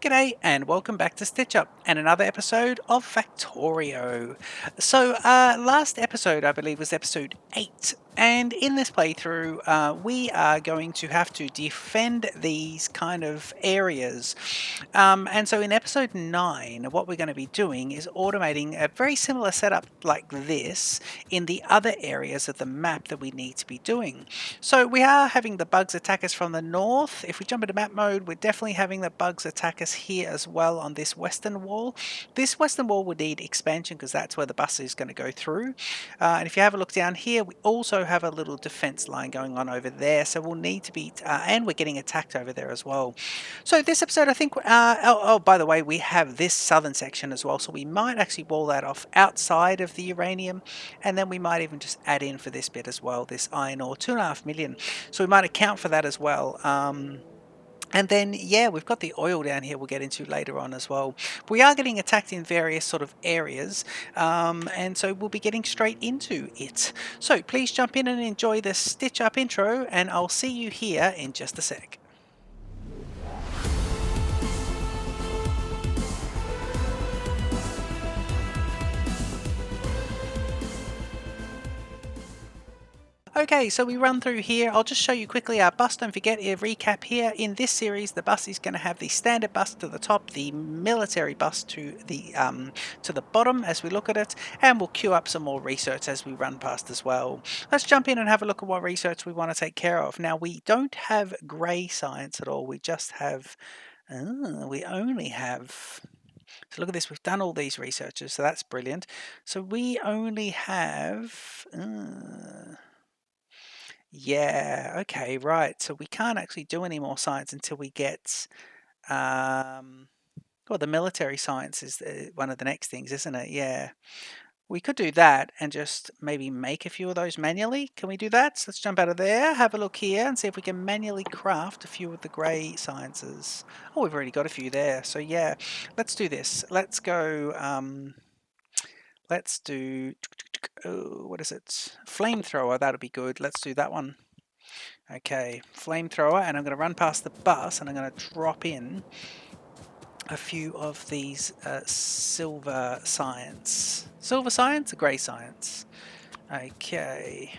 G'day and welcome back to Stitch Up and another episode of Factorio. Last episode I believe was episode 8, and in this playthrough we are going to have to defend these kind of areas. And so in episode 9 what we're going to be doing is automating a very similar setup like this in the other areas of the map that we need to be doing. So we are having the bugs attack us from the north. If we jump into map mode, we're definitely having the bugs attack us here as well on this western wall. This western wall would need expansion because that's where the bus is going to go through. And if you have a look down here, we also have a little defense line going on over there. So we'll need to be, and we're getting attacked over there as well. So this episode, I think, by the way, we have this southern section as well. So we might actually wall that off outside of the uranium. And then we might even just add in for this bit as well, this iron ore, 2.5 million. So we might account for that as well. And then, yeah, we've got the oil down here we'll get into later on as well. We are getting attacked in various sort of areas, and so we'll be getting straight into it. So please jump in and enjoy the Stitch Up intro, and I'll see you here in just a sec. Okay, so we run through here. I'll just show you quickly our bus. Don't forget a recap here. In this series, the bus is going to have the standard bus to the top, the military bus to the bottom as we look at it, and we'll queue up some more research as we run past as well. Let's jump in and have a look at what research we want to take care of. Now, we don't have grey science at all. We just have, we only have. So look at this, we've done all these researches, so that's brilliant. So we only have. Yeah, okay, right. So we can't actually do any more science until we get, well, the military science is one of the next things, isn't it? Yeah. We could do that and just maybe make a few of those manually. Can we do that? So let's jump out of there, have a look here and see if we can manually craft a few of the grey sciences. Oh, we've already got a few there. So yeah, let's do this. Let's go, let's do, oh, what is it? Flamethrower, that'll be good. Let's do that one. Okay, flamethrower, and I'm going to run past the bus and I'm going to drop in a few of these silver science. Silver science or grey science? Okay.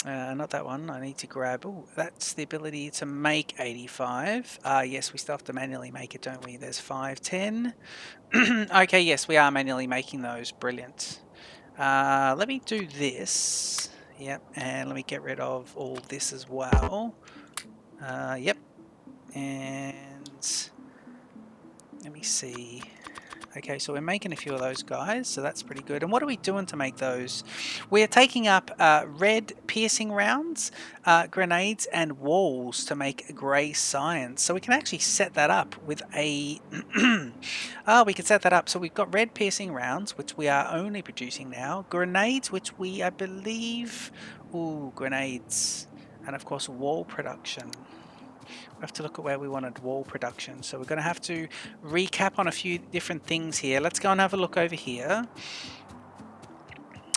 Not that one. I need to grab. Oh, that's the ability to make 85. Yes, we still have to manually make it, don't we? There's 5, 10. Okay, yes, we are manually making those. Brilliant. Let me do this. Yep, and let me get rid of all this as well. Yep, and let me see. Okay, so we're making a few of those guys, so that's pretty good. And what are we doing to make those? We're taking up red piercing rounds, grenades, and walls to make grey science. So we can actually set that up with a... we can set that up. So we've got red piercing rounds, which we are only producing now. Grenades, which we, I believe... Ooh, grenades. And of course, wall production. We have to look at where we wanted wall production. So we're going to have to recap on a few different things here. Let's go and have a look over here.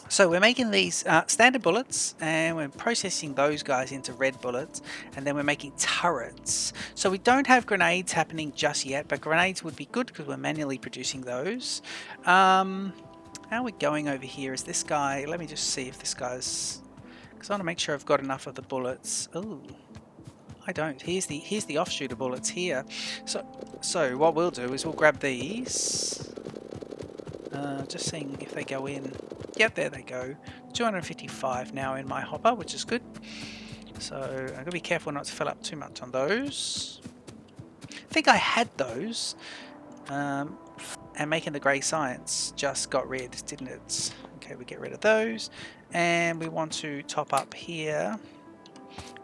So we're making these standard bullets and we're processing those guys into red bullets, and then we're making turrets. So we don't have grenades happening just yet, but grenades would be good because we're manually producing those. How are we going over here? Is this guy, let me just see if this guy's, because I want to make sure I've got enough of the bullets. Ooh. I don't. Here's the offshooter bullets here. So what we'll do is we'll grab these. Just seeing if they go in. Yep, there they go. 255 now in my hopper, which is good. So I'm gonna be careful not to fill up too much on those. I think I had those. And making the grey science just got rid, didn't it? Okay, we get rid of those. And we want to top up here.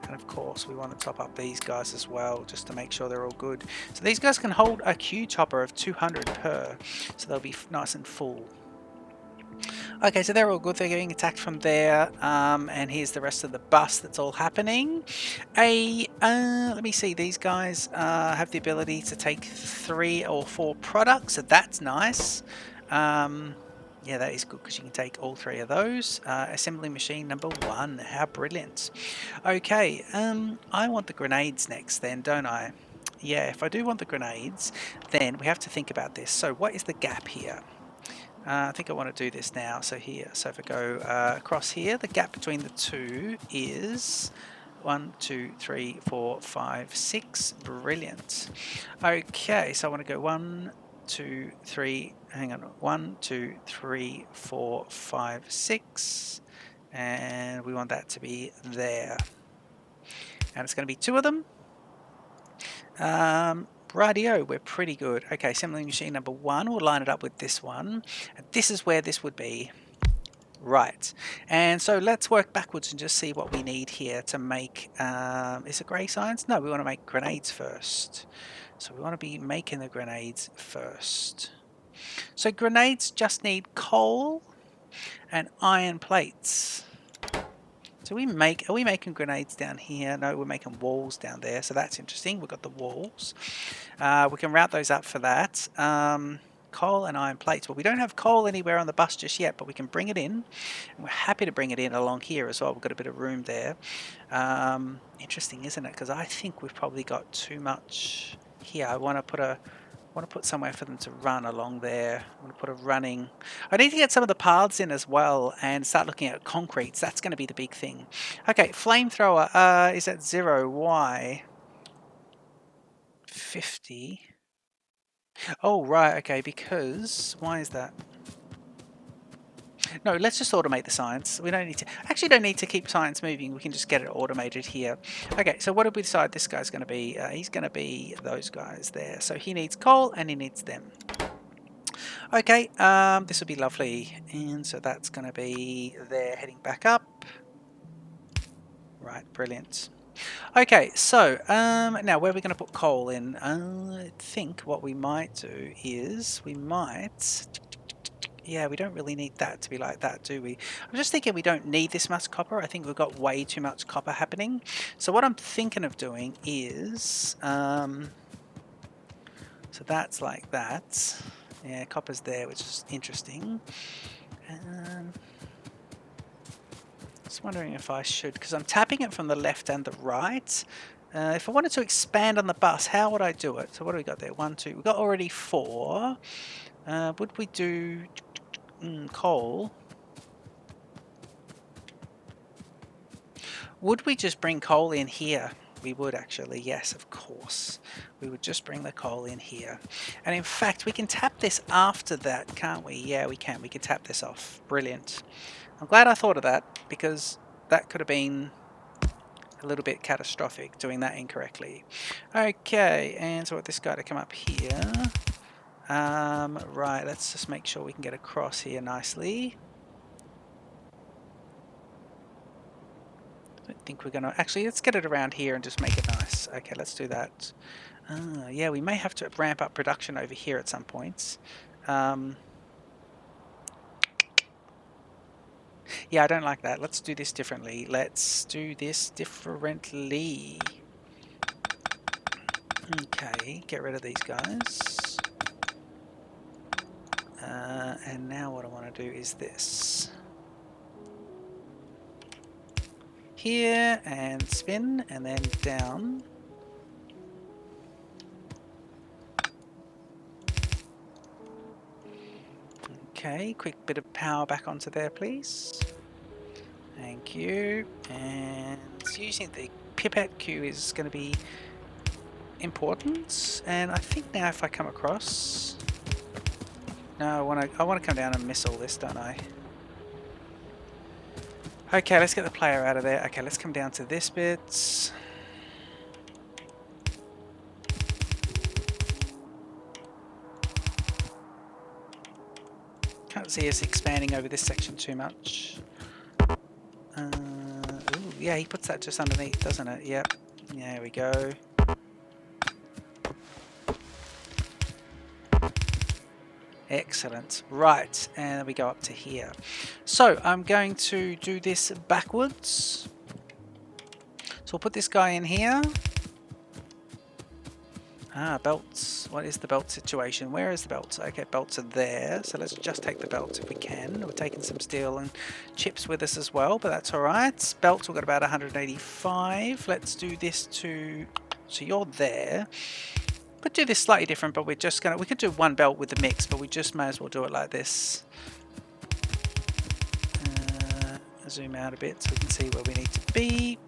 And of course we want to top up these guys as well, just to make sure they're all good. So these guys can hold a Q chopper of 200 per, so they'll be nice and full. Okay, so they're all good. They're getting attacked from there. And here's the rest of the bus that's all happening. Let me see. These guys have the ability to take 3 or 4 products, so that's nice. Yeah, that is good because you can take all 3 of those. Assembly machine number 1. How brilliant. Okay, I want the grenades next then, don't I? yeah, if I do want the grenades, then we have to think about this. So what is the gap here? I think I want to do this now. So here, so if I go across here, the gap between the two is 1, 2, 3, 4, 5, 6. Brilliant. Okay, so I want to go 1, 2, 3. Hang on. 1, 2, 3, 4, 5, 6, and we want that to be there. And it's going to be 2 of them. Rightio, we're pretty good. Okay, assembly machine number 1, we'll line it up with this one. And this is where this would be. Right, and so let's work backwards and just see what we need here to make, is it grey science? No, we want to make grenades first. So we want to be making the grenades first. So grenades just need coal and iron plates. So are we making grenades down here? No, we're making walls down there, so that's interesting. We've got the walls. We can route those up for that. Coal and iron plates. Well, we don't have coal anywhere on the bus just yet, but we can bring it in. And we're happy to bring it in along here as well. We've got a bit of room there. Interesting, isn't it? Because I think we've probably got too much here. I want to put somewhere for them to run along there. I want to put a running. I need to get some of the paths in as well and start looking at concretes. That's going to be the big thing. Okay, flamethrower is at 0. Why? 50. Oh, right, okay, because... Why is that? No, let's just automate the science. We don't need to... Actually, don't need to keep science moving. We can just get it automated here. Okay, so what did we decide this guy's going to be? He's going to be those guys there. So he needs coal and he needs them. Okay, this will be lovely. And so that's going to be there heading back up. Right, brilliant. Okay, so now where are we going to put coal in? I think what we might do is we might... Yeah, we don't really need that to be like that, do we? I'm just thinking we don't need this much copper. I think we've got way too much copper happening. So what I'm thinking of doing is... so that's like that. Yeah, copper's there, which is interesting. Just wondering if I should, because I'm tapping it from the left and the right. If I wanted to expand on the bus, how would I do it? So what do we got there? 1, 2. We've got already 4. Would we do coal? Would we just bring coal in here? We would actually, yes, of course. We would just bring the coal in here. And in fact, we can tap this after that, can't we? Yeah, we can. We can tap this off. Brilliant. I'm glad I thought of that, because that could have been a little bit catastrophic, doing that incorrectly. Okay, and so I want this guy to come up here. Right, let's just make sure we can get across here nicely. I don't think we're going to... Actually, let's get it around here and just make it nice. Okay, let's do that. Yeah, we may have to ramp up production over here at some points. Yeah, I don't like that. Let's do this differently. Let's do this differently. Okay, get rid of these guys. And now what I want to do is this. Here, and spin, and then down. Okay, quick bit of power back onto there, please. Thank you. And using the pipette queue is going to be important. And I think now if I come across... No, I want to come down and miss all this, don't I? Okay, let's get the player out of there. Okay, let's come down to this bit. Can't see us expanding over this section too much. Ooh, yeah, he puts that just underneath, doesn't it? Yep. There we go. Excellent. Right, and we go up to here. So I'm going to do this backwards. So we'll put this guy in here. Belts. What is the belt situation? Where is the belts? Okay, belts are there. So let's just take the belts if we can. We're taking some steel and chips with us as well, but that's all right. Belts, we've got about 185. Let's do this to So you're there. Could do this slightly different, but we could do one belt with the mix, but we just may as well do it like this. Zoom out a bit so we can see where we need to be.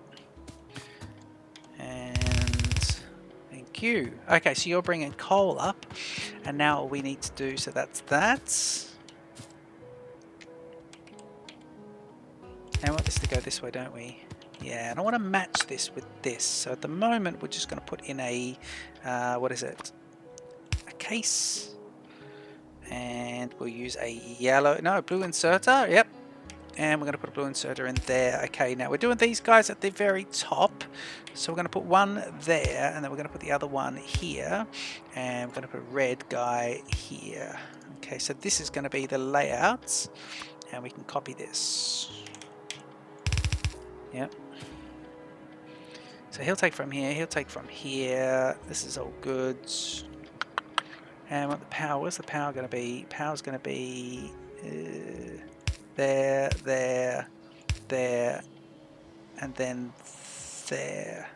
And thank you. Okay, so you're bringing coal up, and now all we need to do, so that's that. And we want this to go this way, don't we? Yeah, and I want to match this with this. So at the moment, we're just going to put in a, what is it? A case. And we'll use a blue inserter. Yep. And we're going to put a blue inserter in there. Okay, now we're doing these guys at the very top. So we're going to put one there, and then we're going to put the other one here. And we're going to put a red guy here. Okay, so this is going to be the layouts. And we can copy this. Yep. So he'll take from here, he'll take from here. This is all good. And what the power, where's the power going to be? Power's going to be there, there, there, and then there.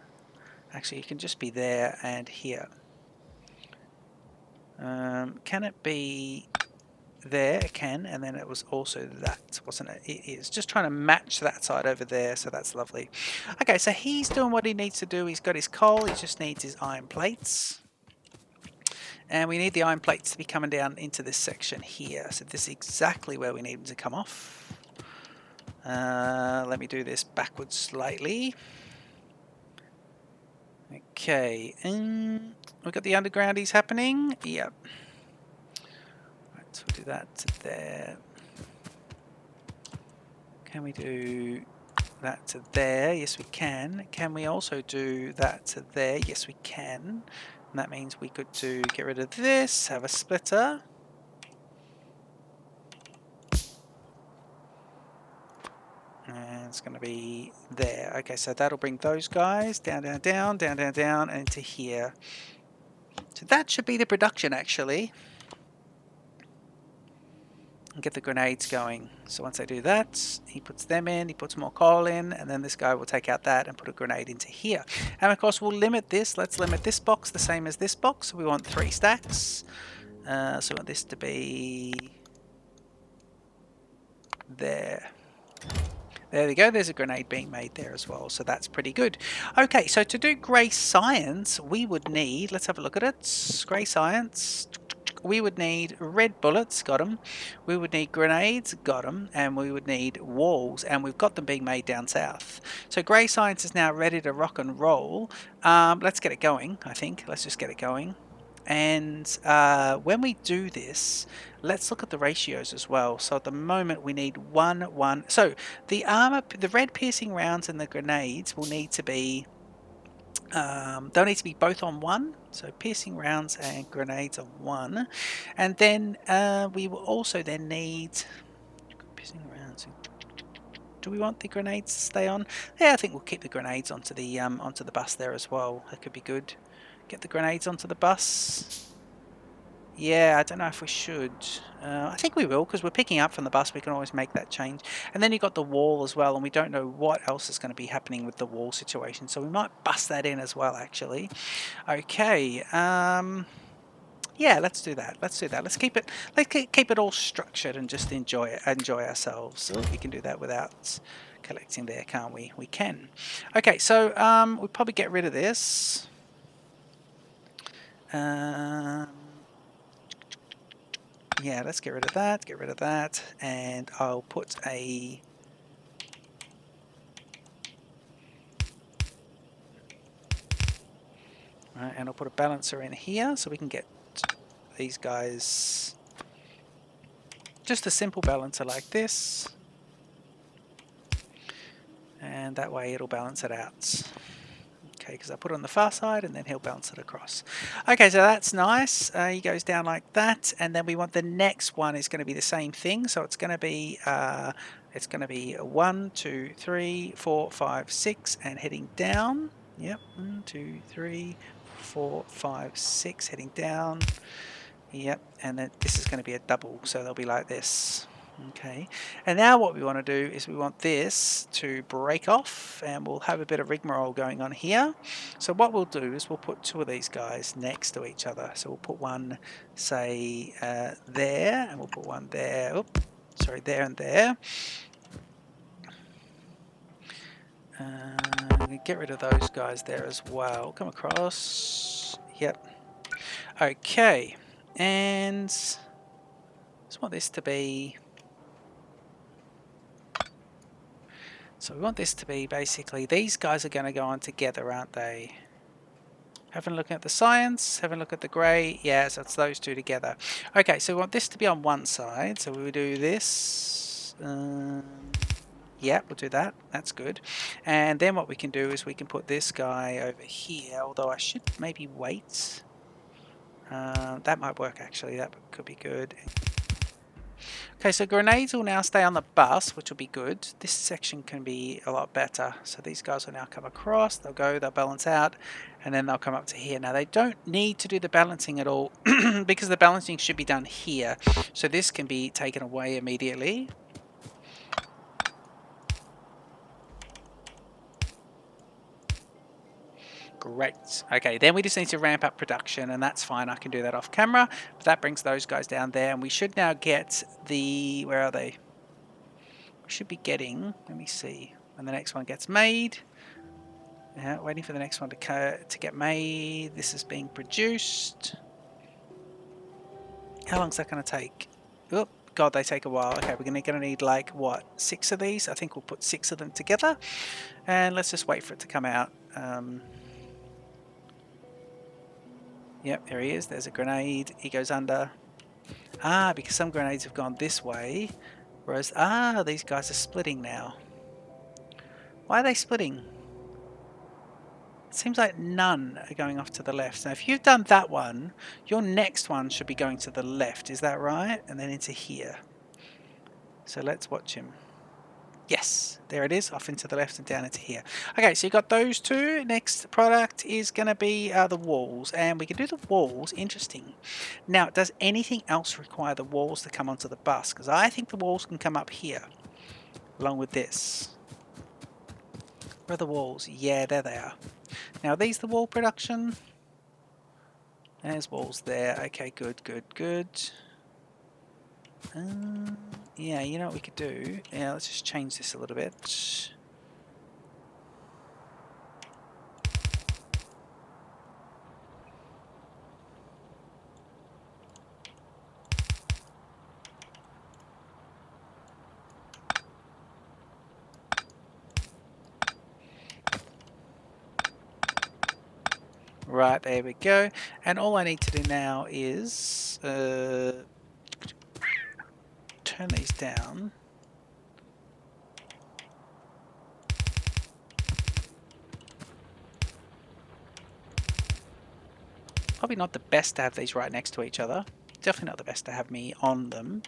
Actually, it can just be there and here. Can it be there? It can, and then it was also that, wasn't it? It is. Just trying to match that side over there, so that's lovely. Okay, so he's doing what he needs to do. He's got his coal, he just needs his iron plates. And we need the iron plates to be coming down into this section here. So this is exactly where we need them to come off. Let me do this backwards slightly. Okay, we've got the undergroundies happening. Yep. Right, so we'll do that to there. Can we do that to there? Yes, we can. Can we also do that to there? Yes, we can. And that means we could get rid of this, have a splitter. And it's going to be there. Okay, so that'll bring those guys down, down, down, down, down, down, and into here. So that should be the production, actually. And get the grenades going. So once I do that, he puts them in, he puts more coal in, and then this guy will take out that and put a grenade into here. And of course, we'll limit this. Let's limit this box the same as this box. We want 3 stacks. So we want this to be there. There we go, there's a grenade being made there as well, so that's pretty good. Okay, so to do grey science, we would need, let's have a look at it, grey science, we would need red bullets, got them, we would need grenades, got them, and we would need walls, and we've got them being made down south. So grey science is now ready to rock and roll. Let's get it going, I think, let's just get it going. And when we do this, let's look at the ratios as well. So at the moment we need 1, 1. So the armor, the red piercing rounds and the grenades will need to be, they'll need to be both on 1. So piercing rounds and grenades on 1. And then we will also then need piercing rounds. Do we want the grenades to stay on? Yeah, I think we'll keep the grenades onto the bus there as well. That could be good. Get the grenades onto the bus. Yeah, I don't know if we should. I think we will, because we're picking up from the bus. We can always make that change. And then you've got the wall as well, and we don't know what else is going to be happening with the wall situation. So we might bust that in as well, actually. Okay. Yeah, let's do that. Let's do that. Let's keep it all structured and just enjoy ourselves. So we can do that without collecting there, can't we? We can. Okay, so we'll probably get rid of this. Yeah, let's get rid of that, and I'll put a right, and I'll put a balancer in here so we can get these guys, just a simple balancer like this, and that way it'll balance it out. Okay, because I put it on the far side and then he'll bounce it across. Okay, so that's nice. He goes down like that, and then we want the next one is going to be the same thing. So it's going to be 1, 2, 3, 4, 5, 6, and heading down. Yep, 1, 2, 3, 4, 5, 6, heading down. Yep, and then this is going to be a double, so they'll be like this. Okay, and now what we want to do is we want this to break off, and we'll have a bit of rigmarole going on here. So what we'll do is we'll put two of these guys next to each other. So we'll put one, say, there, and we'll put one there. Oop, sorry, there and there. Get rid of those guys there as well. Come across. Yep. Okay, and just want this to be. So we want this to be basically, these guys are going to go on together, aren't they? Having a look at the science, having a look at the grey. Yeah, so it's those two together. Okay, so we want this to be on one side. So we will do this. Yeah, we'll do that. That's good. And then what we can do is we can put this guy over here, although I should maybe wait. That might work actually. That could be good. Okay, so grenades will now stay on the bus, which will be good. This section can be a lot better. So these guys will now come across, they'll go, they'll balance out, and then they'll come up to here. Now they don't need to do the balancing at all because the balancing should be done here. So this can be taken away immediately. Great. Okay, then we just need to ramp up production, and that's fine. I can do that off camera. But that brings those guys down there, and we should now get the... Where are they? We should be getting... Let me see. When the next one gets made. Yeah, waiting for the next one to get made. This is being produced. How long is that going to take? Oh, God, they take a while. Okay, we're going to need like, what, 6 of these? I think we'll put 6 of them together. And let's just wait for it to come out. Yep, there he is. There's a grenade. He goes under. Ah, because some grenades have gone this way. Whereas, these guys are splitting now. Why are they splitting? It seems like none are going off to the left. Now, if you've done that one, your next one should be going to the left. Is that right? And then into here. So let's watch him. Yes, there it is, off into the left and down into here. Okay, so you got those two. Next product is going to be the walls, and we can do the walls. Interesting. Now, does anything else require the walls to come onto the bus? Because I think the walls can come up here, along with this. Where are the walls? Yeah, there they are. Now, are these the wall production? There's walls there. Okay, good, good, good. Yeah, you know what we could do? Yeah, let's just change this a little bit. Right, there we go. And all I need to do now is turn these down. Probably not the best to have these right next to each other. Definitely not the best to have me on them.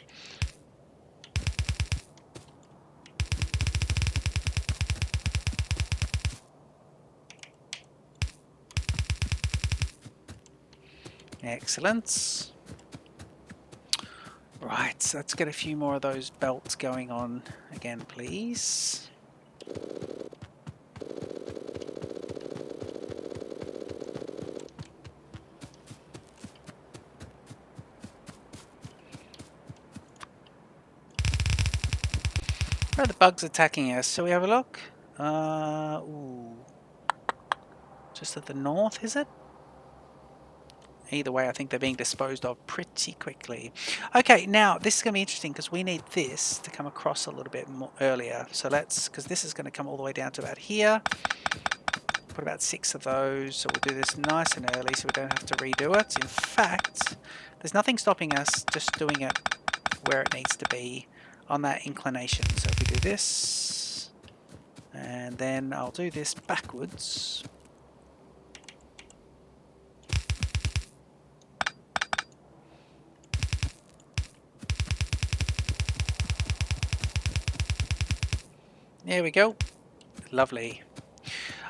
Excellent. Right, so let's get a few more of those belts going on again, please. Where are the bugs attacking us? Shall we have a look? Ooh. Just at the north, is it? Either way, I think they're being disposed of pretty quickly. Okay, now this is going to be interesting because we need this to come across a little bit more earlier. So let's, because this is going to come all the way down to about here. Put about 6 of those. So we'll do this nice and early so we don't have to redo it. In fact, there's nothing stopping us just doing it where it needs to be on that inclination. So if we do this, and then I'll do this backwards. There we go. Lovely.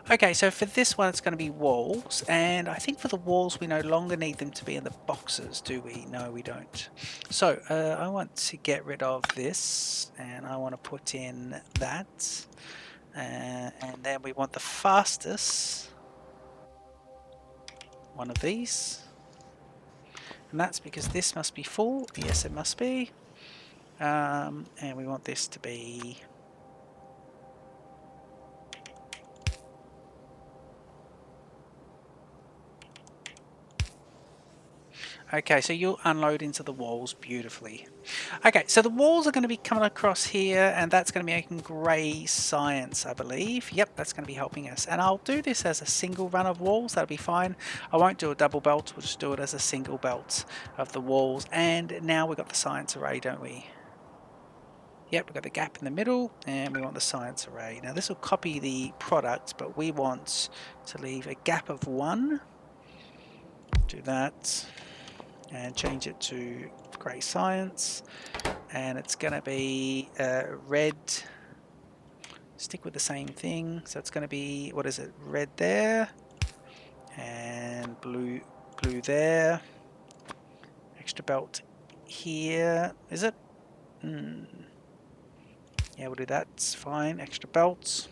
Okay, so for this one, it's going to be walls, and I think for the walls, we no longer need them to be in the boxes, do we? No, we don't. So I want to get rid of this, and I want to put in that, and then we want the fastest one of these, and that's because this must be full. Yes, it must be, and we want this to be. Okay, so you'll unload into the walls beautifully. Okay, so the walls are going to be coming across here, and that's going to be making grey science, I believe. Yep, that's going to be helping us. And I'll do this as a single run of walls, that'll be fine. I won't do a double belt, we'll just do it as a single belt of the walls. And now we've got the science array, don't we? Yep, we've got the gap in the middle, and we want the science array. Now this will copy the product, but we want to leave a gap of 1. Do that. And change it to grey science, and it's going to be red. Stick with the same thing, so it's going to be, what is it, red there and blue there. Extra belt here, is it? Yeah, we'll do that, it's fine. Extra belts,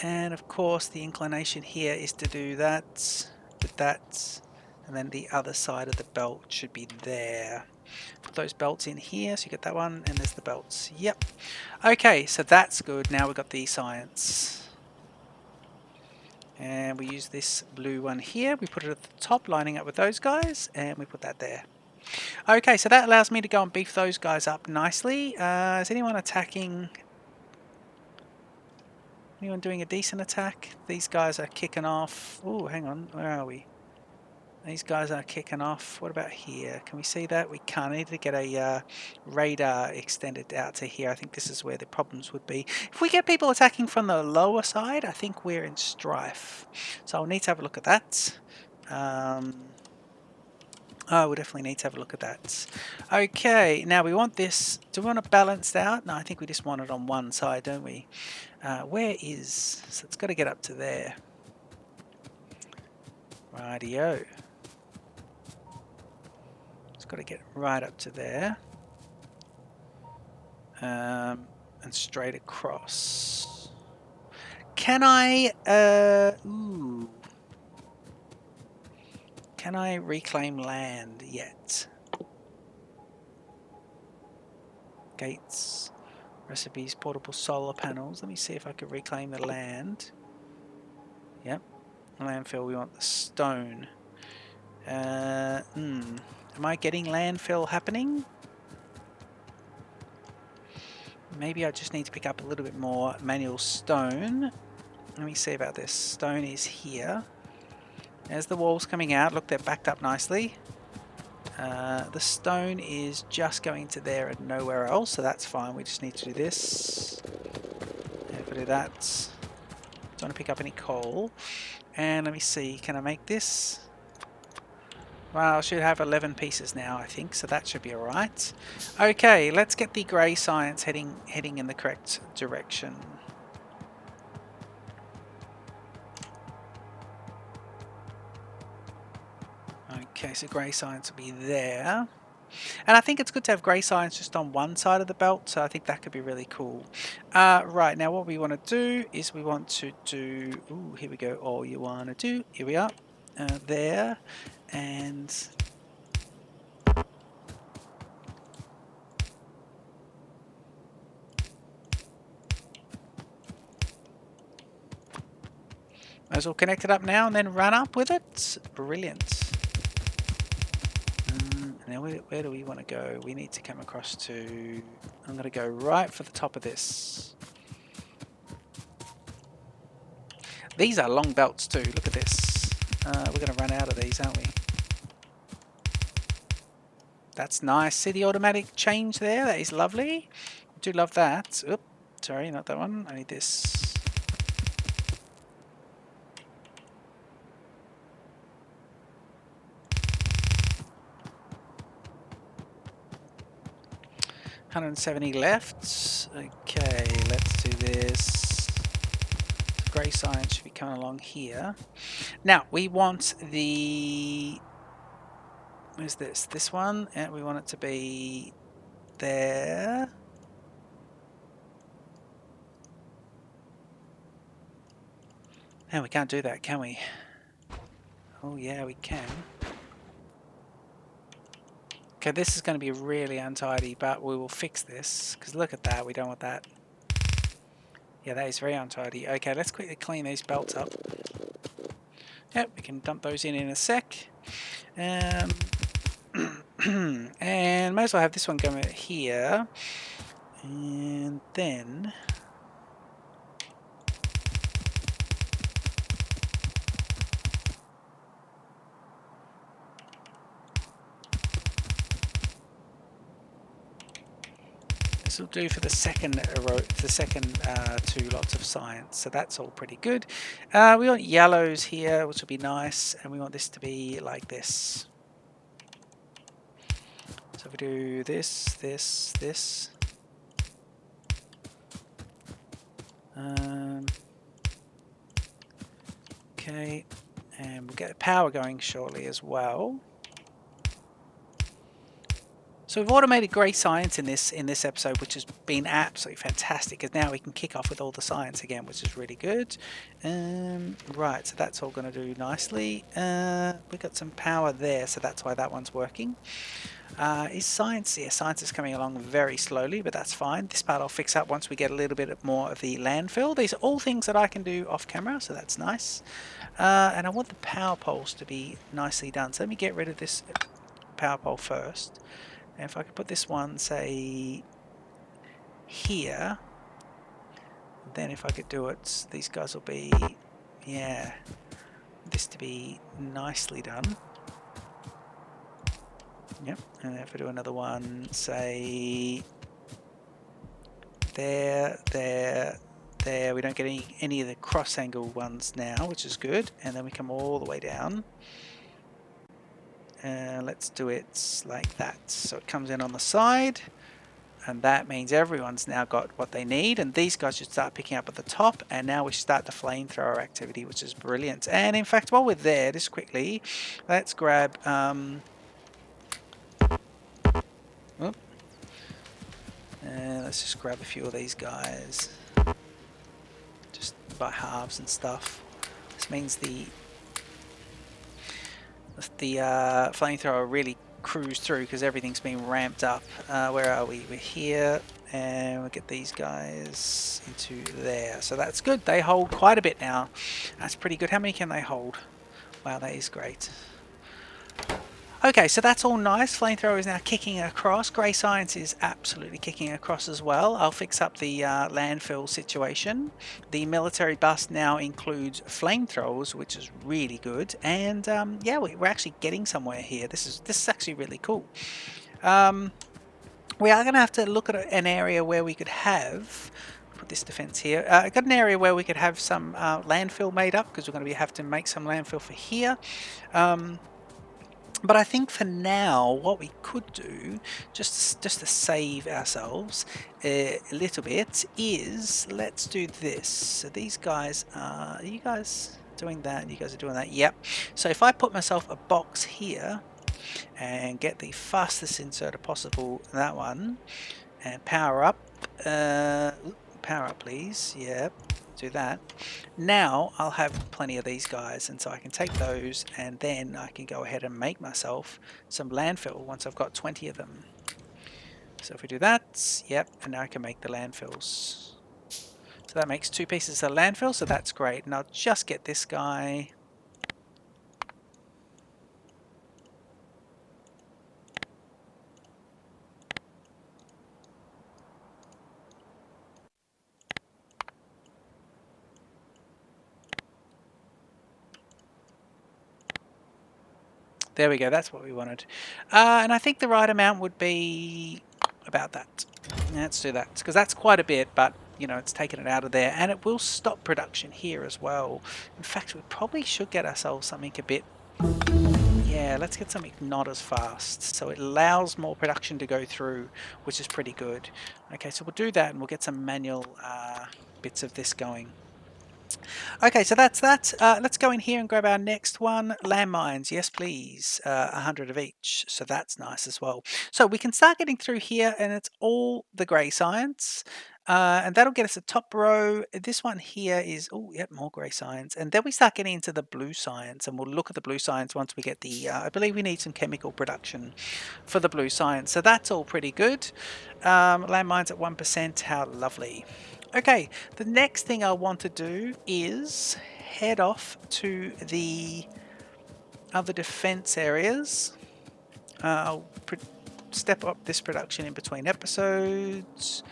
and of course the inclination here is to do that with that, and then the other side of the belt should be there. Put those belts in here, so you get that one, and there's the belts. Yep. Okay, so that's good. Now we've got the science. And we use this blue one here. We put it at the top, lining up with those guys, and we put that there. Okay, so that allows me to go and beef those guys up nicely. Is anyone attacking? Anyone doing a decent attack? These guys are kicking off. Oh, hang on. Where are we? These guys are kicking off. What about here? Can we see that? We can't. I need to get a radar extended out to here. I think this is where the problems would be. If we get people attacking from the lower side, I think we're in strife. So I'll need to have a look at that. Oh, we'll definitely need to have a look at that. Okay, now we want this. Do we want it balanced out? No, I think we just want it on one side, don't we? Where is... So it's got to get up to there. Rightio. Got to get right up to there, and straight across. Can I can I reclaim land yet? Gates, recipes, portable solar panels. Let me see if I can reclaim the land. Yep, landfill, we want the stone. Am I getting landfill happening? Maybe I just need to pick up a little bit more manual stone. Let me see about this. Stone is here. There's the walls coming out. Look, they're backed up nicely. The stone is just going to there and nowhere else, so that's fine. We just need to do this. And if I do that, don't want to pick up any coal. And let me see, can I make this? Well, I should have 11 pieces now, I think, so that should be alright. Okay, let's get the grey science heading in the correct direction. Okay, so grey science will be there. And I think it's good to have grey science just on one side of the belt, so I think that could be really cool. Right, now what we want to do is we want to do... Ooh, here we go. All you want to do... Here we are. There. And... Those all connected up now and then run up with it. Brilliant. Now where do we want to go? We need to come across to... I'm going to go right for the top of this. These are long belts too. Look at this. We're going to run out of these, aren't we? That's nice. See the automatic change there? That is lovely. I do love that. Oop, sorry, not that one. I need this. $170 left. Okay, let's do this. grey science should be coming along here. Now, we want the... Where's this? This one, and we want it to be there. And we can't do that, can we? Oh yeah, we can. Okay, this is going to be really untidy, but we will fix this, because look at that, we don't want that. Yeah, that is very untidy. Okay, let's quickly clean these belts up. Yep, we can dump those in a sec. And may as well have this one go here. And then... This will do for the second two lots of science, so that's all pretty good. We want yellows here, which will be nice, and we want this to be like this. So if we do this, this, this. Okay, and we'll get the power going shortly as well. So we've automated grey science in this episode, which has been absolutely fantastic, because now we can kick off with all the science again, which is really good. Right, so that's all going to do nicely. We've got some power there, so that's why that one's working. Is science? Yeah, science is coming along very slowly, but that's fine. This part I'll fix up once we get a little bit more of the landfill. These are all things that I can do off camera, so that's nice. And I want the power poles to be nicely done. So let me get rid of this power pole first. And if I could put this one, say, here, then if I could do it, these guys will be, yeah, this to be nicely done. Yep, and if I do another one, say, there, there, there. We don't get any of the cross angle ones now, which is good. And then we come all the way down. Let's do it like that. So it comes in on the side, and that means everyone's now got what they need, and these guys should start picking up at the top, and now we start the flamethrower activity, which is brilliant. And in fact, while we're there, just quickly, let's grab let's just grab a few of these guys just by halves and stuff. This means the flamethrower really cruise through because everything's been ramped up. Where are we? We're here, and we'll get these guys into there. So that's good. They hold quite a bit now. That's pretty good. How many can they hold? Wow, that is great. Okay, so that's all nice. Flamethrower is now kicking across. Grey Science is absolutely kicking across as well. I'll fix up the landfill situation. The military bus now includes flamethrowers, which is really good. And yeah, we're actually getting somewhere here. This is actually really cool. We are going to have to look at an area where we could have... Put this defense here. Got an area where we could have some landfill made up, because we're going to have to make some landfill for here. But I think for now, what we could do, just to save ourselves a little bit, is let's do this. So these guys are you guys doing that? You guys are doing that? Yep. So if I put myself a box here and get the fastest inserter possible, that one, and power up. Power up, please. Yep. Do that. Now I'll have plenty of these guys, and so I can take those, and then I can go ahead and make myself some landfill once I've got 20 of them. So if we do that, yep, and now I can make the landfills. So that makes 2 pieces of landfill, so that's great. And I'll just get this guy. There we go, that's what we wanted. And I think the right amount would be about that. Let's do that, because that's quite a bit, but you know, it's taken it out of there, and it will stop production here as well. In fact, we probably should get ourselves something a bit... Yeah, let's get something not as fast, so it allows more production to go through, which is pretty good. Okay, so we'll do that, and we'll get some manual bits of this going. Okay, so that's that. Let's go in here and grab our next one. Landmines, yes please. 100 of each, so that's nice as well. So we can start getting through here, and it's all the grey science. And that'll get us a top row. This one here is, oh, yep, more grey science. And then we start getting into the blue science, and we'll look at the blue science once we get the, I believe we need some chemical production for the blue science. So that's all pretty good. Landmines at 1%, how lovely. Okay, the next thing I want to do is head off to the other defense areas. I'll step up this production in between episodes,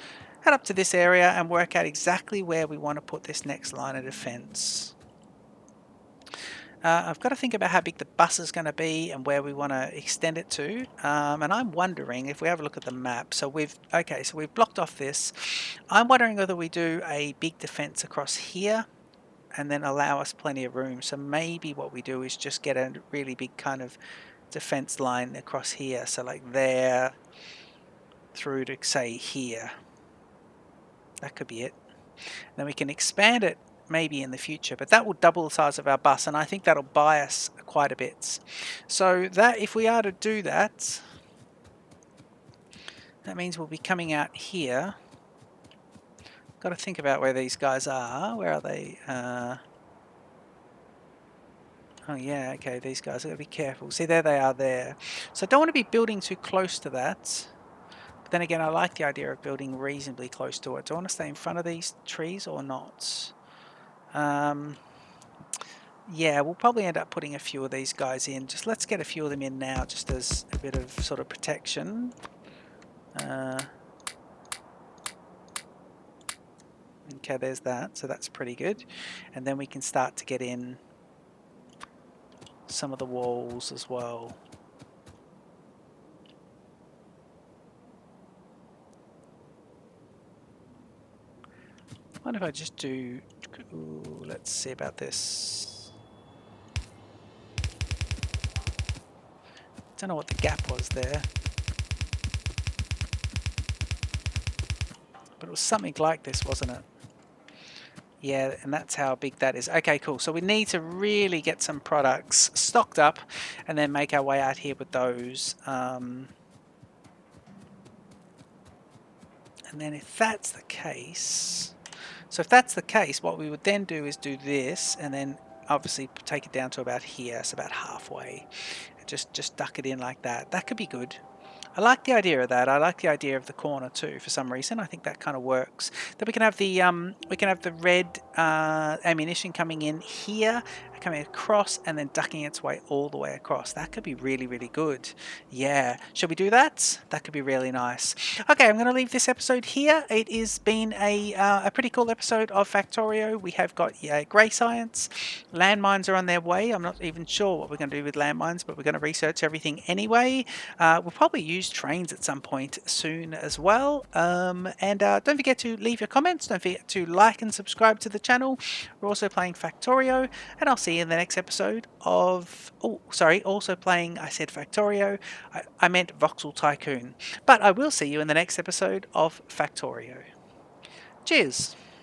head up to this area and work out exactly where we want to put this next line of defense. I've got to think about how big the bus is going to be and where we want to extend it to. And I'm wondering if we have a look at the map. So we've blocked off this. I'm wondering whether we do a big defense across here and then allow us plenty of room. So maybe what we do is just get a really big kind of defense line across here. So like there through to say here. That could be it. Then we can expand it maybe in the future, but that will double the size of our bus, and I think that'll buy us quite a bit. So that if we are to do that, that means we'll be coming out here. Got to think about where these guys are. Where are they? Oh yeah, okay, these guys, I've got to be careful. See, there they are there. So I don't want to be building too close to that. But then again, I like the idea of building reasonably close to it. Do I want to stay in front of these trees or not? Yeah, we'll probably end up putting a few of these guys in. Just let's get a few of them in now, just as a bit of sort of protection. Okay, there's that. So that's pretty good. And then we can start to get in some of the walls as well. What if I just do... Ooh, let's see about this. Don't know what the gap was there. But it was something like this, wasn't it? Yeah, and that's how big that is. Okay, cool. So we need to really get some products stocked up and then make our way out here with those. And then if that's the case... So if that's the case, what we would then do is do this and then obviously take it down to about here, so about halfway. Just duck it in like that. That could be good. I like the idea of that. I like the idea of the corner too. For some reason, I think that kind of works. Then we can have the red ammunition coming in here, coming across, and then ducking its way all the way across. That could be really, really good. Yeah. Shall we do that? That could be really nice. Okay, I'm going to leave this episode here. It has been a pretty cool episode of Factorio. We have got grey science. Landmines are on their way. I'm not even sure what we're going to do with landmines, but we're going to research everything anyway. We'll probably use trains at some point soon as well. And don't forget to leave your comments. Don't forget to like and subscribe to the channel. We're also playing Factorio, and I'll see you in the next episode of... Oh, sorry, also playing... I said Factorio. I meant Voxel Tycoon. But I will see you in the next episode of Factorio. Cheers.